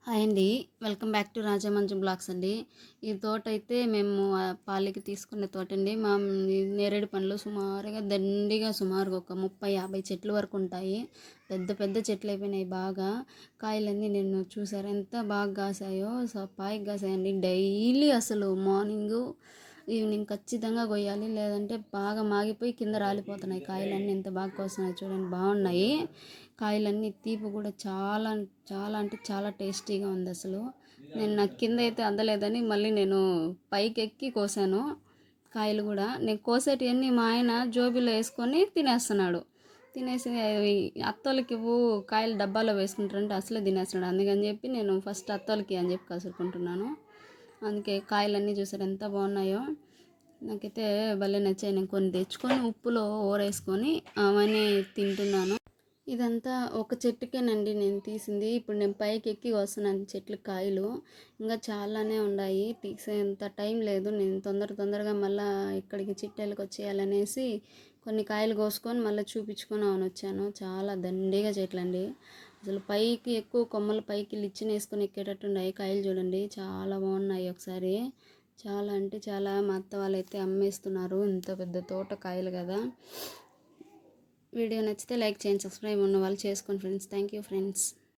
Hi అండి. Welcome back to Rajahmundry blogs అండి. ఈ తోట అయితే మేము పాలికి తీసుకునే తోట అండి. నేరేడు పండ్లు సుమారుగా దండిగా సుమారుగా ఒక 30-50 చెట్ల వరకు ఉంటాయి. పెద్ద పెద్ద చెట్లు అయిపోయినాయి బాగా. కాయలన్నీ నేను చూసారు ఎంత బాగా కాసాయో, పాయికి కాసాయండి. డైలీ అసలు మార్నింగు ఈవినింగ్ ఖచ్చితంగా కొయ్యాలి, లేదంటే బాగా మాగిపోయి కింద రాలిపోతున్నాయి. కాయలన్నీ ఎంత బాగా కోస్తున్నాయి చూడండి, బాగున్నాయి. కాయలన్నీ తీపి కూడా చాలా చాలా అంటే చాలా టేస్టీగా ఉంది అసలు. నాకు కింద అయితే అందలేదని మళ్ళీ నేను పైకి ఎక్కి కోసాను కాయలు కూడా. నేను కోసేటివన్నీ మా ఆయన జోబీలో వేసుకొని తినేస్తున్నాడు. తినేసి అత్తోళ్ళకి కాయలు డబ్బాలో వేసుకుంటారంటే అసలే తినేస్తున్నాడు. అందుకని చెప్పి నేను ఫస్ట్ అత్తోళ్ళకి అని చెప్పి కసురుకుంటున్నాను. అందుకే కాయలన్నీ చూసారు ఎంత బాగున్నాయో. నాకైతే భలే నచ్చాయి. నేను కొన్ని తెచ్చుకొని ఉప్పులో ఊరేసుకొని అవన్నీ తింటున్నాను. ఇదంతా ఒక చెట్టుకేనండి నేను తీసింది. ఇప్పుడు నేను పైకి ఎక్కి వస్తున్నాను చెట్లు కాయలు. ఇంకా చాలానే ఉన్నాయి, తీసేంత టైం లేదు. నేను తొందరగా మళ్ళీ ఇక్కడికి చిట్టెలకు వచ్చేయాలనేసి కొన్ని కాయలు కోసుకొని మళ్ళీ చూపించుకొని అవని వచ్చాను. చాలా దండిగా చెట్లండి. అసలు పైకి ఎక్కువ కొమ్మలు పైకి లిచ్చిన వేసుకొని ఎక్కేటట్టు ఉన్నాయి. కాయలు చూడండి చాలా బాగున్నాయి. ఒకసారి చాలా అంటే చాలా మా అత్త వాళ్ళైతే అమ్మేస్తున్నారు. ఇంత పెద్ద తోట కాయలు కదా. వీడియో నచ్చితే లైక్ చేయండి, సబ్స్క్రైబ్ ఉన్న వాళ్ళు చేసుకోండి ఫ్రెండ్స్. Thank you friends.